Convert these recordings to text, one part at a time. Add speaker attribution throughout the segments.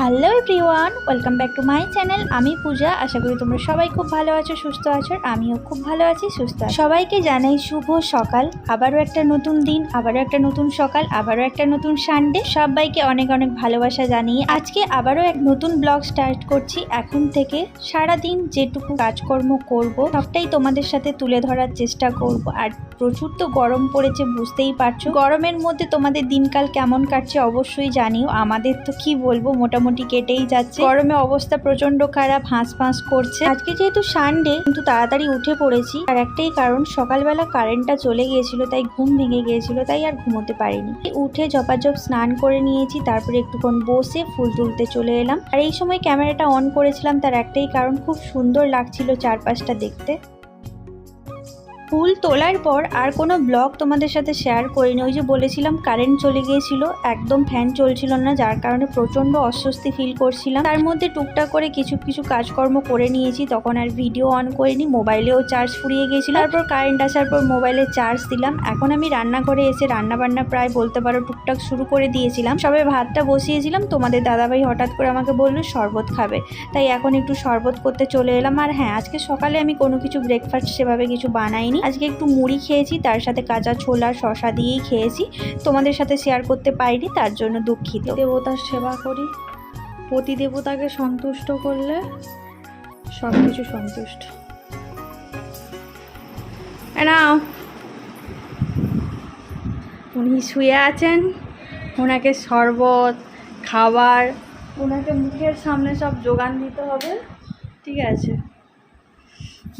Speaker 1: Hello everyone, welcome back to my channel. আমি পূজা। আশা করি তোমরা সবাই খুব ভালো আছো, সুস্থ আছো। আমিও খুব ভালো আছি, সুস্থ আছি। সবাইকে জানাই শুভ সকাল। আবারও একটা নতুন দিন, আবারও একটা নতুন সকাল, আবারও একটা নতুন সানডে। সবাইকে অনেক অনেক ভালোবাসা জানিয়ে আজকে আবারও এক নতুন ব্লগ স্টার্ট করছি। এখন থেকে সারাদিন যেটুকু কাজকর্ম করব সবটাই তোমাদের সাথে তুলে ধরার চেষ্টা করব। আর প্রচুর তো গরম পড়েছে, বুঝতেই পারছো। গরমের মধ্যে তোমাদের দিনকাল কেমন কাটছে অবশ্যই জানিও। আমাদের তো কি বলবো, মোটামুটি কেটেই যাচ্ছে। গরমে অবস্থা প্রচন্ড খারাপ, হাঁস করছে। আজকে যেহেতু সানডে কিন্তু তাড়াতাড়ি উঠে পড়েছি। আর একটাই কারণ, সকালবেলা কারেন্টটা চলে গিয়েছিল, তাই ঘুম ভেঙে গিয়েছিল, তাই আর ঘুমোতে পারিনি। উঠে ঝপাঝপ স্নান করে নিয়েছি, তারপরে একটুক্ষণ বসে ফুল তুলতে চলে এলাম। আর এই সময় ক্যামেরাটা অন করেছিলাম, তার একটাই কারণ, খুব সুন্দর লাগছিল চারপাশটা দেখতে। ফুল তোলার পর আর কোনো ব্লগ তোমাদের সাথে শেয়ার করিনি। ওই যে বলেছিলাম কারেন্ট চলে গিয়েছিল, একদম ফ্যান চলছিল না, যার কারণে প্রচণ্ড অস্বস্তি ফিল করছিলাম। তার মধ্যে টুকটাক করে কিছু কাজকর্ম করে নিয়েছি, তখন আর ভিডিও অন করিনি। মোবাইলেও চার্জ ফুরিয়ে গিয়েছিল। তারপর কারেন্ট আসার পর মোবাইলে চার্জ দিলাম। এখন আমি রান্নাঘরে এসে রান্নাবান্না প্রায় বলতে পারো টুকটাক শুরু করে দিয়েছিলাম। সবে ভাতটা বসিয়েছিলাম, তোমাদের দাদাভাই হঠাৎ করে আমাকে বললো শরবত খাবে, তাই এখন একটু শরবত করতে চলে এলাম। আর হ্যাঁ, আজকে সকালে আমি কোনো কিছু ব্রেকফাস্ট সেভাবে কিছু বানাইনি। আজকে একটু মুড়ি খেয়েছি, তার সাথে কাঁচা ছোলা শশা দিয়েই খেয়েছি। তোমাদের সাথে শেয়ার করতে পারিনি, তার জন্য দুঃখিত। দেবতার সেবা করি, পতি দেবতাকে সন্তুষ্ট করলে সব কিছু সন্তুষ্ট। নাও, উনি শুয়ে আছেন, ওনাকে শরবত খাবার, ওনাকে মুখের সামনে সব যোগান দিতে হবে, ঠিক আছে?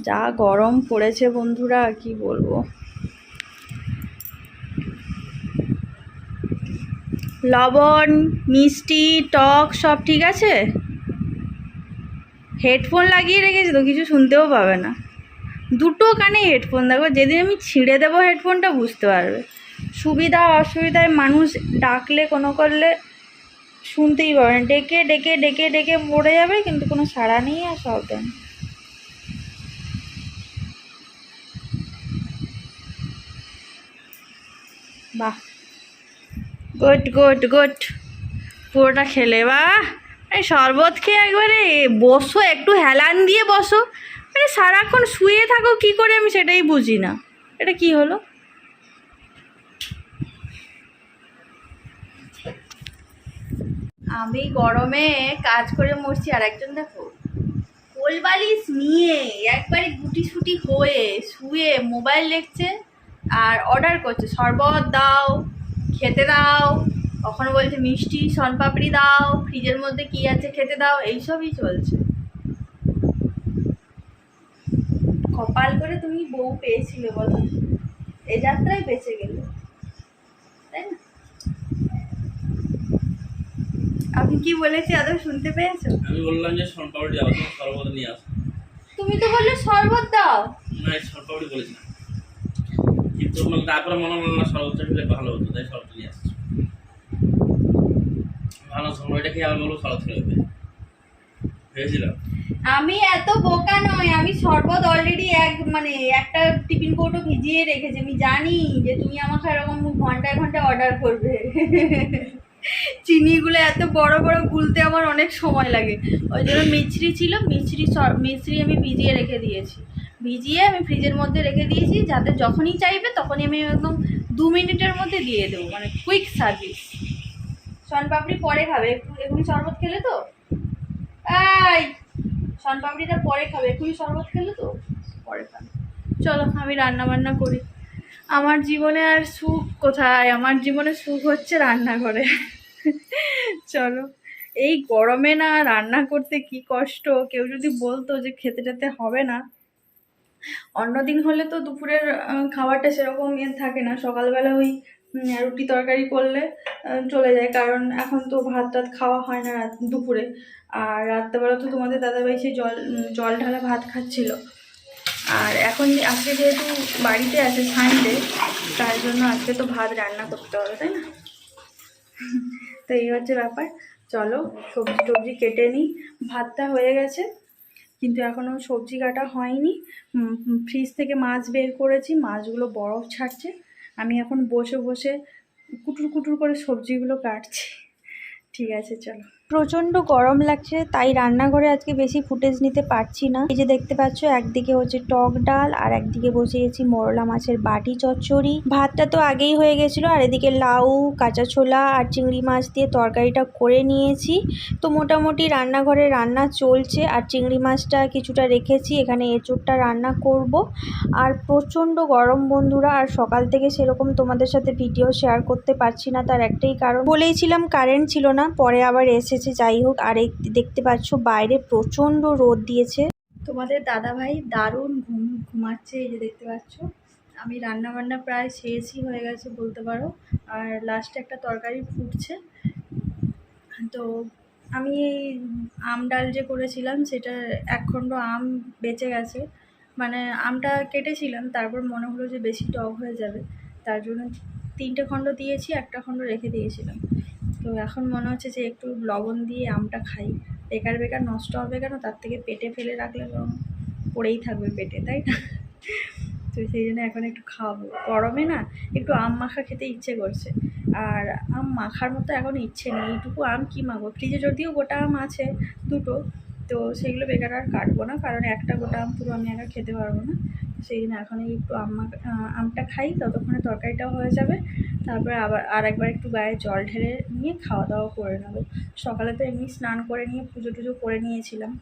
Speaker 1: যা গরম পড়েছে বন্ধুরা, কি বলবো। লবণ মিষ্টি টক সব ঠিক আছে। হেডফোন লাগিয়ে রেখেছি তো, কিছু শুনতেও পাবে না। দুটো কানে হেডফোন, দেখো যেদিন আমি ছিঁড়ে দেবো হেডফোনটা বুঝতে পারবে। সুবিধা অসুবিধায় মানুষ ডাকলে কোনো করলে শুনতেই পাবে না, ডেকে ডেকে ডেকে ডেকে মরে যাবে, কিন্তু কোনো সাড়া নেই আর শব্দ নেই। বাহ, গুড গুড গুড, পুরোটা খেলে। বাহ, এই শরবত খেয়ে একবারে বসো, একটু হেলান দিয়ে বসো। মানে সারাক্ষণ শুয়ে থাকো কি করে, আমি সেটাই বুঝি না। এটা কি হলো? আমি গরমে কাজ করে মরছি, আর একজন দেখো কোলবালিশ নিয়ে একবারে গুটি সুটি হয়ে শুয়ে মোবাইল দেখছে আর অর্ডার করছে, শরবত দাও, খেতে দাও, কখনো বলছে মিষ্টি শনপাপড়ি দাও, ফ্রিজের মধ্যে কি আছে খেতে দাও, এইসবই চলছে। কপাল করে তুমি বউ পেয়েছিলে বলো, এ যাত্রায় বেঁচে গেলে, তাই না? আমি কি বলেছি আদৌ শুনতে পেয়েছো?
Speaker 2: আমি বললাম যে শনপাপড়ি দাও, তুমি শরবত নিয়ে আসো।
Speaker 1: তুমি তো বললে শরবত দাও।
Speaker 2: না, শনপাপড়ি বলেছি না, কিন্তু তারপরে মনে হলো না শরবতটা খেলে ভালো হতো, তাই শরবত নিয়ে আসছি। ভালো শরবতটা খেয়ে আমি বলবো শরবত খেয়ে ভেবেছিলাম।
Speaker 1: আমি এত বোকা নয়, আমি শরবত অলরেডি একটা টিফিন কৌটো ভিজিয়ে রেখেছি। আমি জানি যে তুমি আমাকে এরকম ঘন্টায় ঘন্টায় অর্ডার করবে। চিনিগুলো এত বড় বড় গুলতে আমার অনেক সময় লাগে, ওই জন্য মিছরি ছিল, মিছরি আমি ভিজিয়ে রেখে দিয়েছি। ভিজিয়ে আমি ফ্রিজের মধ্যে রেখে দিয়েছি, যাতে যখনই চাইবে তখনই আমি একদম 2 মিনিটের মধ্যে দিয়ে দেবো, মানে কুইক সার্ভিস। শনপাপড়ি পরে খাবে, একটু এগুলি শরবত খেলে তো, এই শনপাপড়িটা পরে খাবে, এখনই শরবত খেলে তো পরে খাবে। চলো আমি রান্না বান্না করি। আমার জীবনে আর সুখ কোথায়, আমার জীবনে সুখ হচ্ছে রান্নাঘরে। চলো, এই গরমে না রান্না করতে কি কষ্ট। কেউ যদি বলতো যে খেতে টেতে হবে না, অন্যদিন হলে তো দুপুরের খাবারটা সেরকম থাকে না, সকালবেলা ওই রুটি তরকারি করলে চলে যায়, কারণ এখন তো ভাত টাত খাওয়া হয় না দুপুরে। আর রাত্রেবেলা তো তোমাদের দাদাভাই সেই জল ঢালা ভাত খাচ্ছিল। আর এখন আজকে যেহেতু বাড়িতে আছে সানডে, তার জন্য আজকে তো ভাত রান্না করতে হবে, তাই না? তো এই হচ্ছে ব্যাপার। চলো সবজি টবজি কেটে নিই। ভাতটা হয়ে গেছে, কিন্তু এখনও সবজি কাটা হয়নি। ফ্রিজ থেকে মাছ বের করেছি, মাছগুলো বরফ ছাড়ছে। আমি এখন বসে বসে কুটুর কুটুর করে সবজিগুলো কাটছি। ঠিক আছে চলো। প্রচণ্ড গরম লাগছে, তাই রান্নাঘরে আজকে বেশি ফুটেজ নিতে পারছি না। এই যে দেখতে পাচ্ছ, একদিকে হচ্ছে টক ডাল আর একদিকে বসিয়েছি মোরলা মাছের বাটি চচ্চড়ি। ভাতটা তো আগেই হয়ে গেছিলো, আর এদিকে লাউ, কাঁচা ছোলা আর চিংড়ি মাছ দিয়ে তরকারিটা করে নিয়েছি। তো মোটামুটি রান্নাঘরে রান্না চলছে, আর চিংড়ি মাছটা কিছুটা রেখেছি, এখানে এঁচোড়টা রান্না করব। আর প্রচণ্ড গরম বন্ধুরা, আর সকাল থেকে সেরকম তোমাদের সাথে ভিডিও শেয়ার করতে পারছি না, তার একটাই কারণ, বলেইছিলাম কারেন্ট ছিল না, পরে আবার এসেছে। যাই হোক, আর এই দেখতে পাচ্ছ বাইরে প্রচণ্ড রোদ দিয়েছে। তোমাদের দাদাভাই দারুণ ঘুমাচ্ছে, এই যে দেখতে পাচ্ছ। আমি রান্না বান্না প্রায় শেষই হয়ে গেছে বলতে পারো, আর লাস্টে একটা তরকারি ফুটছে। তো আমি এই আম ডাল যে করেছিলাম, সেটা একখণ্ড আম বেঁচে গেছে, মানে আমটা কেটেছিলাম, তারপর মনে হলো যে বেশি টক হয়ে যাবে, তার জন্য 3টে খণ্ড দিয়েছি, একটা খণ্ড রেখে দিয়েছিলাম। তো এখন মনে হচ্ছে যে একটু লবণ দিয়ে আমটা খাই, বেকার বেকার নষ্ট হবে কেন, তার থেকে পেটে ফেলে রাখলে বরং পড়েই থাকবে পেটে, তাই না? তো সেই জন্য এখন একটু খাওয়াবো, গরমে না একটু আম মাখা খেতে ইচ্ছে করছে। আর আম মাখার মতো এখন ইচ্ছে নেই, এইটুকু আম কী মাখবো, ফ্রিজে যদিও গোটা আম আছে 2টো, তো সেগুলো বেকার আর কাটবো না, কারণ একটা গোটা আম পুরো আমি একা খেতে পারবো না। সেই জন্য এখন একটু আমটা খাই, ততক্ষণে তরকারিটাও হয়ে যাবে, তারপরে আবার একবার একটু গায়ে জল ঢেলে নিয়ে খাওয়া দাওয়া করে নেবো। সকালে তো এমনি স্নান করে নিয়ে পুজো টুজো করে নিয়েছিলাম,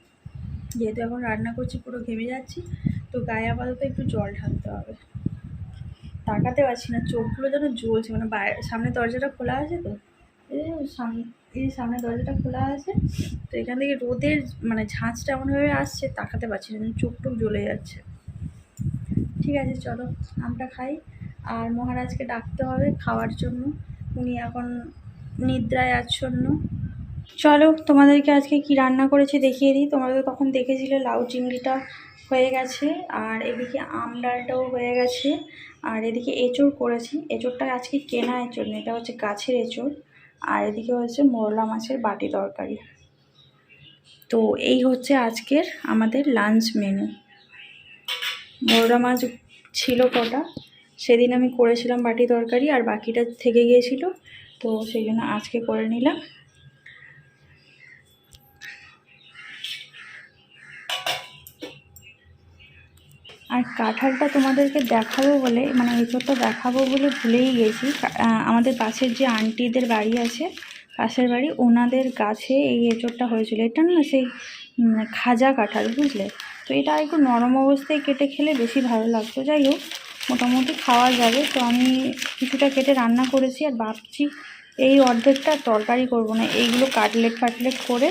Speaker 1: যেহেতু এখন রান্না করছি পুরো ঘেমে যাচ্ছি, তো গায়ে আপাতত একটু জল ঢালতে হবে। তাকাতে পারছি না, চোখগুলো যেন জ্বলছে, মানে সামনে দরজাটা খোলা আছে, তো সামনে দরজাটা খোলা আছে, তো এখান থেকে রোদের মানে ঝাঁঝটা এমনভাবে আসছে, তাকাতে পারছি না, চোখ টোক জ্বলে যাচ্ছে। ঠিক আছে, চলো আমটা খাই, আর মহারাজকে ডাকতে হবে খাওয়ার জন্য, উনি এখন নিদ্রায় আচ্ছন্ন। চলো তোমাদেরকে আজকে কি রান্না করেছি দেখিয়ে দিই। তোমরা তো তখন দেখেছিলে লাউ চিংড়িটা হয়ে গেছে, আর এদিকে আম ডালটাও হয়ে গেছে, আর এদিকে এঁচোড় করেছি। এঁচোড়টা আজকে কেনা এঁচোড় না, এটা হচ্ছে গাছের এঁচোড়। আর এদিকে হচ্ছে মোরলা মাছের বাটি তরকারি। তো এই হচ্ছে আজকের আমাদের লাঞ্চ মেনু। মোরলা মাছ ছিল কটা, সেদিন আমি করেছিলাম বাটি তরকারি, আর বাকিটা থেকে গিয়েছিল, তো সেই জন্য আজকে করে নিলাম। আর কাঁঠালটা তোমাদেরকে দেখাবো বলে, মানে এঁচোড়টা দেখাবো বলে ভুলেই গেছি। আমাদের পাশের যে আন্টিদের বাড়ি আছে, পাশের বাড়ি, ওনাদের গাছে এই এঁচোড়টা হয়েছিল। এটা না সেই খাজা কাঁঠাল, বুঝলে, তো এটা একটু নরম অবস্থায় কেটে খেলে বেশি ভালো লাগতো। যাই হোক, মোটামুটি খাওয়া যাবে। তো আমি কিছুটা কেটে রান্না করেছি, আর ভাবছি এই অর্ধেকটা তরকারি করব না, এইগুলো কাটলেট করে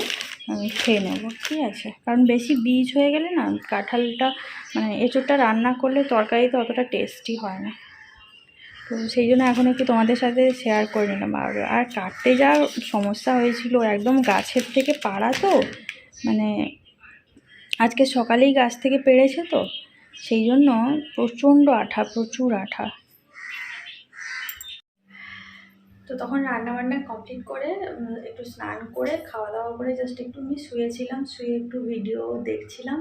Speaker 1: আমি খেয়ে নেব, ঠিক আছে? কারণ বেশি বীজ হয়ে গেলে না কাঁঠালটা, মানে এঁচোড়টা রান্না করলে তরকারিতে অতটা টেস্টি হয় না। তো সেই জন্য এখন একটু তোমাদের সাথে শেয়ার করে নিলাম। আর কাটতে যা সমস্যা হয়েছিল, একদম গাছের থেকে পাড়া, তো মানে আজকে সকালেই গাছ থেকে পেড়েছে, তো সেই জন্য প্রচণ্ড আঠা, প্রচুর আঠা। তো তখন রান্নাবান্না কমপ্লিট করে একটু স্নান করে খাওয়া দাওয়া করে জাস্ট একটু আমি শুয়েছিলাম, শুয়ে একটু ভিডিও দেখছিলাম।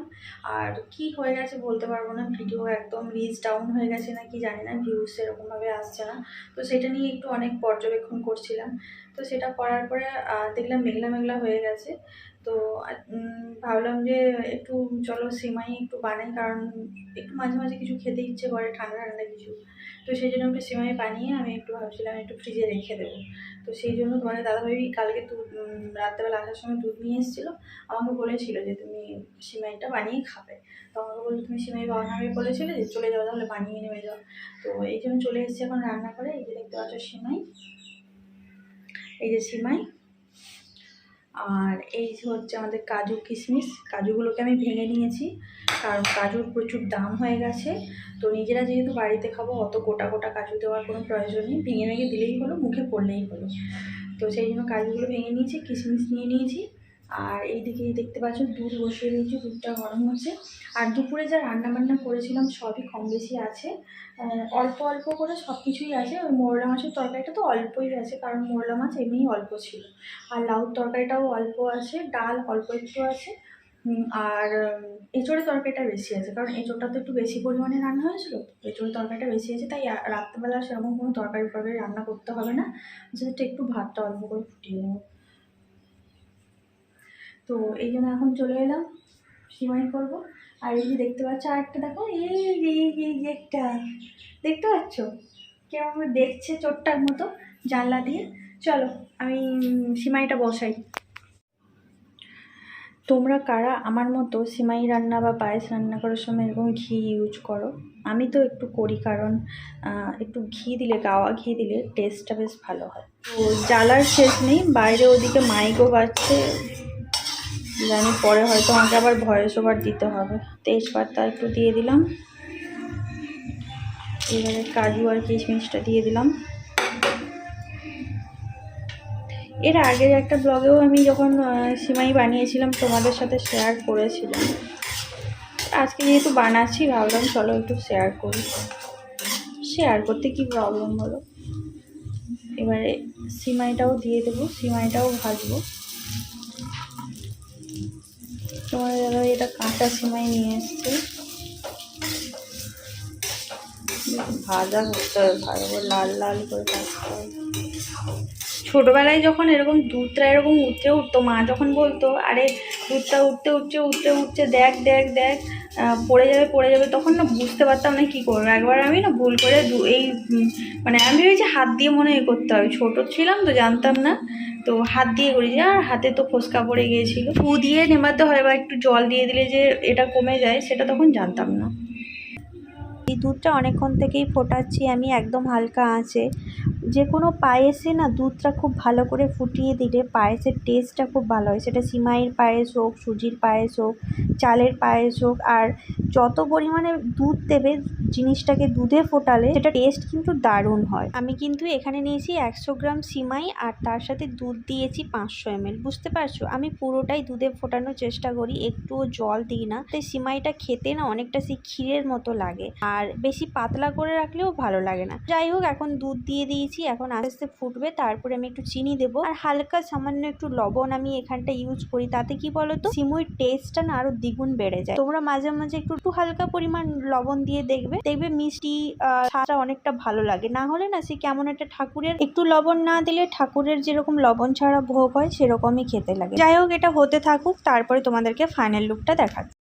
Speaker 1: আর কি হয়ে গেছে বলতে পারবো না, ভিডিও একদম রিচ ডাউন হয়ে গেছে না কি জানি না, ভিউজ সেরকমভাবে আসছে না। তো সেটা নিয়ে একটু অনেক পর্যবেক্ষণ করছিলাম। তো সেটা করার পরে দেখলাম মেঘলা মেঘলা হয়ে গেছে। তো ভাবলাম যে একটু চলো সিমাই একটু বানাই, কারণ একটু মাঝে মাঝে কিছু খেতে ইচ্ছে করে, ঠান্ডা ঠান্ডা কিছু। তো সেই জন্য একটু সিমাই বানিয়ে আমি একটু ভাবছিলাম একটু ফ্রিজে রেখে দেবো। তো সেই জন্য তোমাদের দাদাভাই কালকে রাত্রেবেলা আসার সময় দুধ নিয়ে এসেছিলো, আমাকে বলেছিল যে তুমি সিমাইটা বানিয়ে খাবে। তো আমাকে বললো তুমি সিমাই বানাবে বলেছিলে, যে চলে যাও তাহলে বানিয়ে নেমে যাও। তো এই জন্য চলে এসেছি এখন রান্না করে। এই যে দেখতে পাচ্ছ সিমাই, এই যে সিমাই, আর এই হচ্ছে আমাদের কাজু কিশমিশ। কাজুগুলোকে আমি ভেঙে নিয়েছি, কারণ কাজুর প্রচুর দাম হয়ে গেছে। তো নিজেরা যেহেতু বাড়িতে খাবো, অত গোটা গোটা কাজু দেওয়ার কোনো প্রয়োজন নেই, ভেঙে ভেঙে দিলেই হলো, মুখে পড়লেই হলো। তো সেই জন্য কাজুগুলো ভেঙে নিয়েছি, কিশমিশ নিয়ে নিয়েছি। আর এইদিকে দেখতে পাচ্ছ দুধ বসিয়ে দিয়েছি, দুধটা গরম হচ্ছে। আর দুপুরে যা রান্নাবান্না করেছিলাম সবই কম বেশি আছে, অল্প অল্প করে সব কিছুই আছে। ওই মোরলা মাছের তরকারিটা তো অল্পই আছে, কারণ মোরলা মাছ এমনিই অল্প ছিল। আর লাউর তরকারিটাও অল্প আছে, ডাল অল্প একটু আছে। আর এঁচোড়ের তরকারিটা বেশি আছে, কারণ এঁচোড়টা তো একটু বেশি পরিমাণে রান্না হয়েছিল, এঁচোড়ের তরকারিটা বেশি আছে, তাই রাত্রেবেলা সেরকম কোনো তরকারি রান্না করতে হবে না, জাস্ট একটু ভাতটা অল্প করে ফুটিয়ে নেব। তো এই জন্য এখন চলে এলাম সিমাই করব। আর এই যে দেখতে পাচ্ছ আরেকটা দেখো, এই যে একটা দেখতে পাচ্ছ কেমন দেখছে চোরটার মতো জানলা দিয়ে। চলো আমি সিমাইটা বসাই। তোমরা কারা আমার মতো সিমাই রান্না বা পায়েস রান্না করার সময় এরকম ঘি ইউজ করো? আমি তো একটু করি, কারণ একটু ঘি দিলে, গাওয়া ঘি দিলে টেস্টটা বেশ ভালো হয়। তো জ্বালার শেষ নেই, বাইরে ওদিকে মাইকও বাজছে, জানি পরে হয়তো আমাকে আবার ভয়েস ওভার দিতে হবে। তেজপাতা একটু দিয়ে দিলাম, এবারে কাজু আর কিশমিশটা দিয়ে দিলাম। এর আগের একটা ব্লগেও আমি যখন সিমাই বানিয়েছিলাম তোমাদের সাথে শেয়ার করেছিলাম। আজকে যেহেতু বানাচ্ছি ভাবলাম চলো একটু শেয়ার করি। শেয়ার করতে কি প্রবলেম হলো। এবারে সিমাইটাও দিয়ে দেবো, সিমাইটাও ভাজবো। তোমাদের দাদা এটা কাঁচা সিমাই নিয়ে এসছে, ভাজা করতে হবে, ভালো করে লাল লাল করে ভাজতে হবে। ছোটোবেলায় যখন এরকম দুধটা এরকম উঠতে উঠতো, মা যখন বলতো আরে দুধটা উঠতে দেখ দেখ দেখ পড়ে যাবে, তখন না বুঝতে পারতাম না কী করবো। একবার আমি না ভুল করে মানে আমি ভেবেছি হাত দিয়ে মনে হয় করতে হবে, ছোটো ছিলাম তো জানতাম না, তো হাত দিয়ে করেছি আর হাতে তো ফোসকা পড়ে গিয়েছিলো। ফু দিয়ে নেমাতে হয় বা একটু জল দিয়ে দিলে যে এটা কমে যায় সেটা তখন জানতাম না। এই দুধটা অনেকক্ষণ থেকেই ফোটাচ্ছি আমি একদম হালকা আঁচে। যে কোনো পায়েসে না দুধটা খুব ভালো করে ফুটিয়ে দিলে পায়েসের টেস্টটা খুব ভালো হয়, সেটা সিমাইয়ের পায়েস হোক, সুজির পায়েস হোক, চালের পায়েস হোক। আর যত পরিমাণে দুধ দেবে জিনিসটাকে দুধে ফোটালে সেটা টেস্ট কিন্তু দারুণ হয়। আমি কিন্তু এখানে নিয়েছি 100 গ্রাম সিমাই আর তার সাথে দুধ দিয়েছি 500 ml। বুঝতে পারছো, আমি পুরোটাই দুধে ফোটানোর চেষ্টা করি, একটুও জল দিই না। তাই সিমাইটা খেতে না অনেকটা সেই ক্ষীরের মতো লাগে, আর বেশি পাতলা করে রাখলেও ভালো লাগে না। যাই হোক, এখন দুধ দিয়ে দিয়েছি, এখন আস্তে আস্তে ফুটবে, তারপরে আমি একটু চিনি দেবো আর হালকা সামান্য একটু লবণ আমি এখানটা ইউজ করি। তাতে কি বলতো, সিমুইর টেস্টটা না আরো দ্বিগুণ বেড়ে যায়। তোমরা মাঝে মাঝে একটু হালকা পরিমাণ লবণ দিয়ে দেখবে মিষ্টি স্বাদটা অনেকটা ভালো লাগে। না হলে না সে কেমন একটা ঠাকুরের, একটু লবণ না দিলে ঠাকুরের যেরকম লবণ ছাড়া ভোগ হয় সেরকমই খেতে লাগে। যাই হোক, এটা হতে থাকুক, তারপরে তোমাদেরকে ফাইনাল লুকটা দেখাচ্ছি।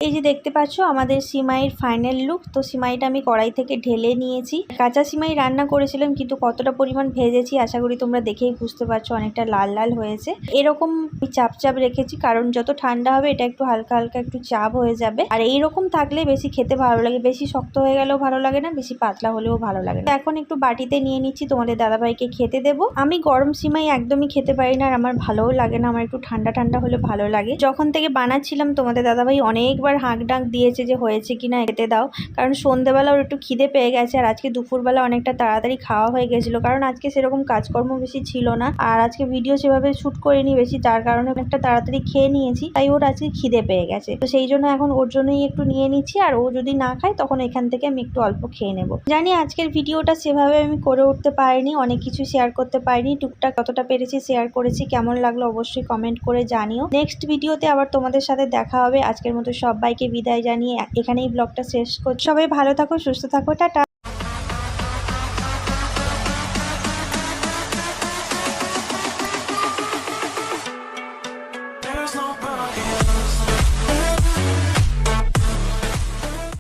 Speaker 1: এই যে দেখতে পাচ্ছ আমাদের সিমাইয়ের ফাইনাল লুক। তো সিমাইটা আমি কড়াই থেকে ঢেলে নিয়েছি। কাঁচা সিমাই রান্না করেছিলাম, কিন্তু কতটা পরিমাণ ভেজেছি আশা করি তোমরা দেখেই বুঝতে পারছো, অনেকটা লাল লাল হয়েছে। এরকম চাপ রেখেছি, কারণ যত ঠান্ডা হবে এটা একটু হালকা হালকা একটু চাপ হয়ে যাবে। আর এইরকম থাকলে বেশি খেতে ভালো লাগে, বেশি শক্ত হয়ে গেলেও ভালো লাগে না, বেশি পাতলা হলেও ভালো লাগে না। এখন একটু বাটিতে নিয়ে নিচ্ছি, তোমাদের দাদাভাইকে খেতে দেবো। আমি গরম সিমাই একদমই খেতে পারি না আর আমার ভালোও লাগে না, আমার একটু ঠান্ডা ঠান্ডা হলে ভালো লাগে। যখন থেকে বানাচ্ছিলাম তোমাদের দাদাভাই অনেকবার হাঁক ডাক দিয়েছে যে হয়েছে কিনা খেতে দাও, কারণ সন্ধ্যেবেলা ওর একটু খিদে পেয়ে গেছে। আর আজকে দুপুরবেলা অনেকটা তাড়াতাড়ি খাওয়া হয়ে গেছিলো, কারণ আজকে সেরকম কাজকর্ম বেশি ছিল না আর আজকে ভিডিও সেভাবে শ্যুট করিনি বেশি, যার কারণে অনেকটা তাড়াতাড়ি খেয়ে নিয়েছি। তাই ওর আজকে খিদে পেয়ে গেছে, তো সেই জন্য এখন ওর জন্যই একটু নিয়ে নিচ্ছি। আর ও যদি না খায় তখন এখান থেকে আমি একটু অল্প খেয়ে নেব। জানি আজকের ভিডিওটা সেভাবে আমি করে উঠতে পারিনি, অনেক কিছু শেয়ার করতে পারিনি, টুকটাক কতটা পেরেছি শেয়ার করেছি। কেমন লাগলো অবশ্যই কমেন্ট করে জানিও। নেক্সট ভিডিওতে আবার তোমাদের সাথে দেখা হবে। আজকের মতো সবাইকে বিদায় জানিয়ে এখানেই ব্লগটা শেষ করছি। সবাই ভালো থাকো, সুস্থ থাকো, টাটা।